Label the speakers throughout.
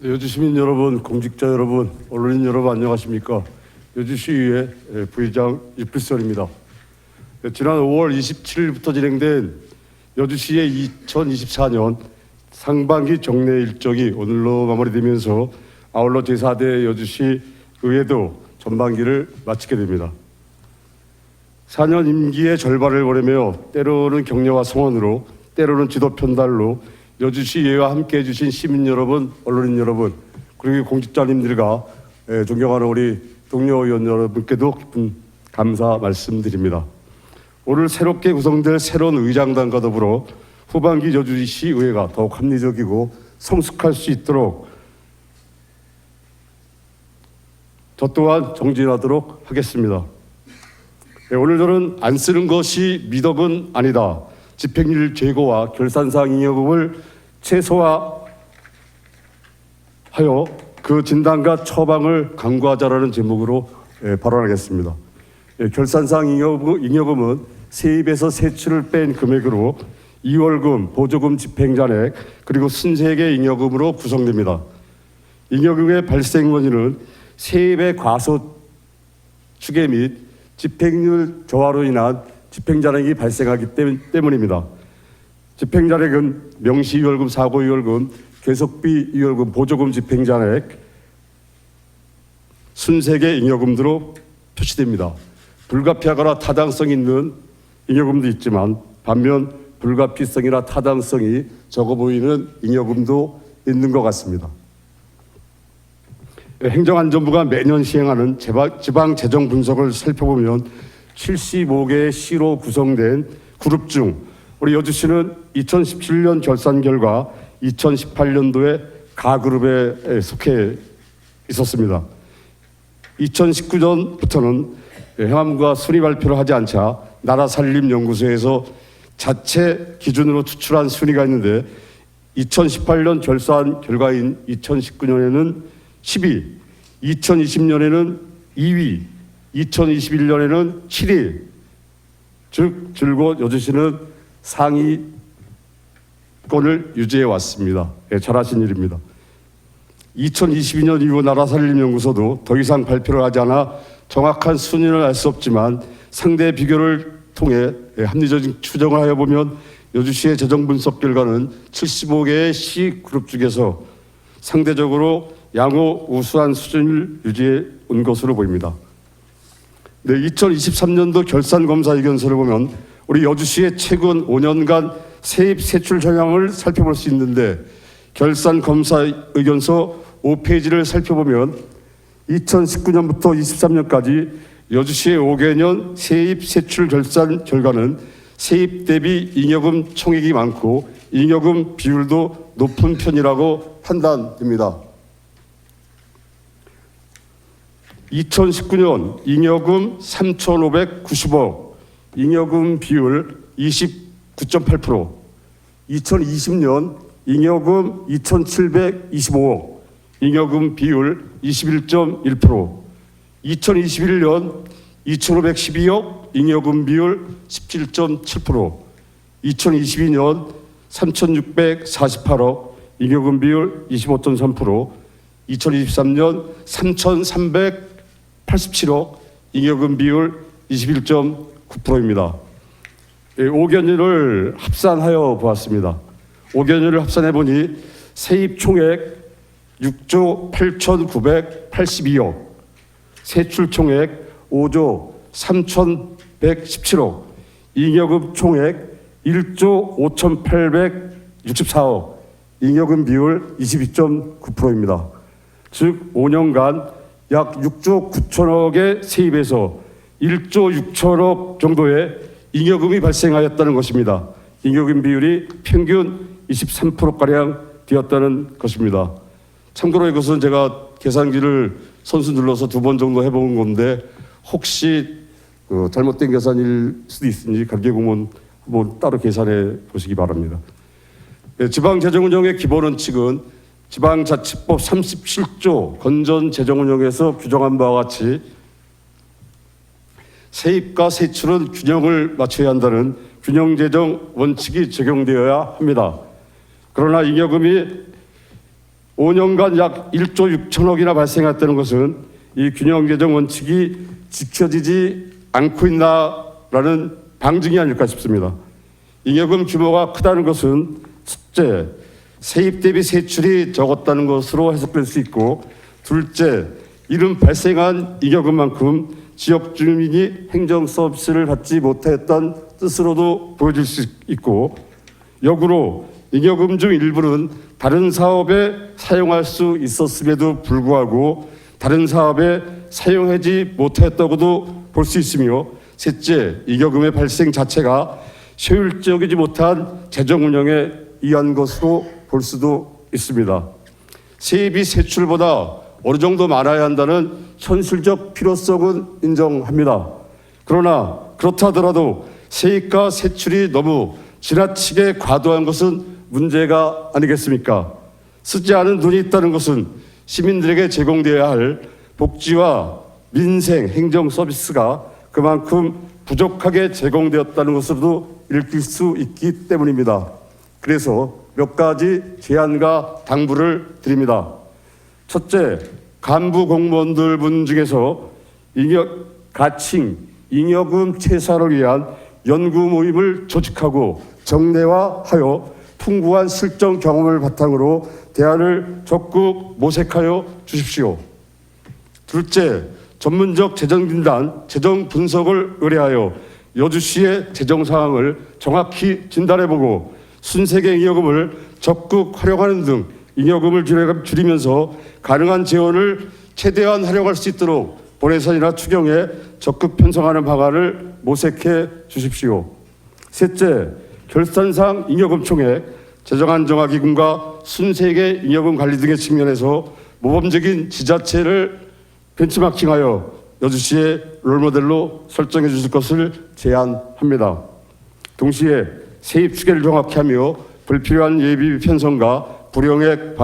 Speaker 1: 여주 시민 여러분, 공직자 여러분, 언론인 여러분 안녕하십니까? 여주시의회 부의장 유필선입니다. 지난 5월 27일부터 진행된 여주시의 2024년 상반기 정례 일정이 오늘로 마무리되면서 아울러 제4대 여주시 의회도 전반기를 마치게 됩니다. 4년 임기의 절반을 보내며 때로는 격려와 성원으로 때로는 지도 편달로 여주시의회와 함께해 주신 시민 여러분, 언론인 여러분, 그리고 공직자님들과 존경하는 우리 동료 의원 여러분께도 깊은 감사 말씀드립니다. 오늘 새롭게 구성될 새로운 의장단과 더불어 후반기 여주시의회가 더욱 합리적이고 성숙할 수 있도록 저 또한 정진하도록 하겠습니다. 오늘 저는 안 쓰는 것이 미덕은 아니다. 집행률 제고와 결산사항 잉여금을 최소화하여 그 진단과 처방을 강구하자라는 제목으로 발언하겠습니다. 결산사항 잉여금은 세입에서 세출을 뺀 금액으로 이월금, 보조금 집행잔액, 그리고 순세계 잉여금으로 구성됩니다. 잉여금의 발생 원인은 세입의 과소 추계 및 집행률 저하로 인한 집행잔액이 발생하기 때문입니다. 집행잔액은 명시이월금, 사고이월금, 계속비이월금, 보조금 집행잔액, 순세계 잉여금으로 표시됩니다. 불가피하거나 타당성 있는 잉여금도 있지만 반면 불가피성이나 타당성이 적어 보이는 잉여금도 있는 것 같습니다. 행정안전부가 매년 시행하는 지방 재정 분석을 살펴보면 75개의 시로 구성된 그룹 중 우리 여주시는 2017년 결산 결과 2018년도에 가그룹에 속해 있었습니다. 2019년부터는 행안부가 순위 발표를 하지 않자 나라살림연구소에서 자체 기준으로 추출한 순위가 있는데 2018년 결산 결과인 2019년에는 10위, 2020년에는 2위, 2021년에는 7위, 즉 줄곧 여주시는 상위권을 유지해 왔습니다. 잘하신 일입니다. 2022년 이후 나라살림연구소도 더 이상 발표를 하지 않아 정확한 순위를 알 수 없지만 상대 비교를 통해 합리적인 추정을 하여 보면 여주시의 재정 분석 결과는 75개의 시 그룹 중에서 상대적으로 양호 우수한 수준을 유지해 온 것으로 보입니다. 네, 2023년도 결산검사 의견서를 보면 우리 여주시의 최근 5년간 세입 세출 정황을 살펴볼 수 있는데 결산검사 의견서 5페이지를 살펴보면 2019년부터 23년까지 여주시의 5개년 세입 세출 결산 결과는 세입 대비 잉여금 총액이 많고 잉여금 비율도 높은 편이라고 판단됩니다. 2019년 잉여금 3,590억, 잉여금 비율 29.8%, 2020년 잉여금 2,725억, 잉여금 비율 21.1%, 2021년 2,512억, 잉여금 비율 17.7%, 2022년 3,648억, 잉여금 비율 25.3%, 2023년 3,387억, 잉여금 비율 21.9%입니다. 5개년을 합산하여 보았습니다. 5개년을 합산해 보니 세입 총액 6조 8,982억, 세출 총액 5조 3,117억, 잉여금 총액 1조 5,864억, 잉여금 비율 22.9%입니다. 즉 5년간 약 6조 9천억의 세입에서 1조 6천억 정도의 잉여금이 발생하였다는 것입니다. 잉여금 비율이 평균 23%가량 되었다는 것입니다. 참고로 이것은 제가 계산기를 손수 눌러서 2번 정도 해본 건데 혹시 잘못된 계산일 수도 있으니 관계공무원 한번 따로 계산해 보시기 바랍니다. 지방재정운영의 기본원칙은 지방자치법 37조 건전재정운영에서 규정한 바와 같이 세입과 세출은 균형을 맞춰야 한다는 균형재정 원칙이 적용되어야 합니다. 그러나 잉여금이 5년간 약 1조 6천억이나 발생했다는 것은 이 균형재정 원칙이 지켜지지 않고 있나라는 방증이 아닐까 싶습니다. 잉여금 규모가 크다는 것은 첫째, 세입 대비 세출이 적었다는 것으로 해석될 수 있고, 둘째, 이른 발생한 잉여금만큼 지역 주민이 행정 서비스를 받지 못했던 뜻으로도 보여질 수 있고, 역으로 잉여금 중 일부는 다른 사업에 사용할 수 있었음에도 불구하고 다른 사업에 사용하지 못했다고도 볼 수 있으며, 셋째, 잉여금의 발생 자체가 효율적이지 못한 재정 운영에 의한 것으로 볼 수도 있습니다. 세입이 세출보다 어느 정도 많아야 한다는 현실적 필요성은 인정합니다. 그러나 그렇다 하더라도 세입과 세출이 너무 지나치게 과도한 것은 문제가 아니겠습니까? 쓰지 않은 돈이 있다는 것은 시민들에게 제공되어야 할 복지와 민생, 행정 서비스가 그만큼 부족하게 제공되었다는 것으로도 읽힐 수 있기 때문입니다. 그래서 몇 가지 제안과 당부를 드립니다. 첫째, 간부 공무원들 분 중에서 가칭, 잉여금 최소화를 위한 연구 모임을 조직하고 정례화하여 풍부한 실전 경험을 바탕으로 대안을 적극 모색하여 주십시오. 둘째, 전문적 재정진단, 재정 분석을 의뢰하여 여주시의 재정 상황을 정확히 진단해보고 순세계 잉여금을 적극 활용하는 등 잉여금을 줄이면서 가능한 재원을 최대한 활용할 수 있도록 본예산이나 추경에 적극 편성하는 방안을 모색해 주십시오. 셋째, 결산상 잉여금 총액, 재정안정화기금과 순세계 잉여금 관리 등의 측면에서 모범적인 지자체를 벤치마킹하여 여주시의 롤모델로 설정해 주실 것을 제안합니다. 동시에 세입 추계를 정확히 하며 불필요한 예비 편성과 불용액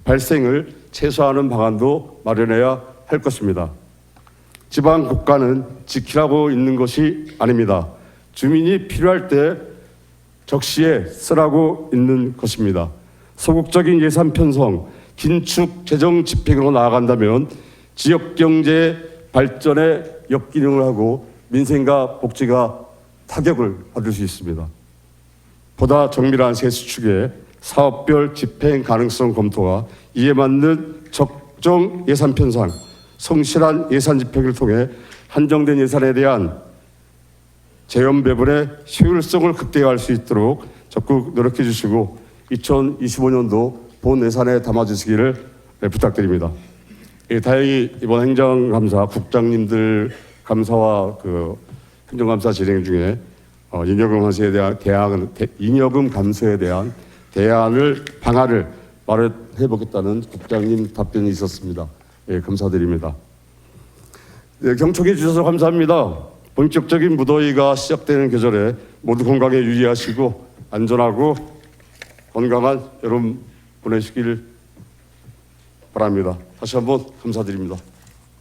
Speaker 1: 발생을 최소화하는 방안도 마련해야 할 것입니다. 지방 국가는 지키라고 있는 것이 아닙니다. 주민이 필요할 때 적시에 쓰라고 있는 것입니다. 소극적인 예산 편성, 긴축 재정 집행으로 나아간다면 지역 경제 발전에 역기능을 하고 민생과 복지가 타격을 받을 수 있습니다. 보다 정밀한 세수 추계, 사업별 집행 가능성 검토와 이에 맞는 적정 예산 편성, 성실한 예산 집행을 통해 한정된 예산에 대한 재원 배분의 효율성을 극대화할 수 있도록 적극 노력해 주시고 2025년도 본 예산에 담아 주시기를 부탁드립니다. 다행히 이번 행정감사 국장님들 감사와 행정감사 진행 중에 잉여금 감소에 대한 방안을 마련해 보겠다는 국장님 답변이 있었습니다. 감사드립니다. 경청해 주셔서 감사합니다. 본격적인 무더위가 시작되는 계절에 모두 건강에 유의하시고 안전하고 건강한 여름 보내시길 바랍니다. 다시 한번 감사드립니다.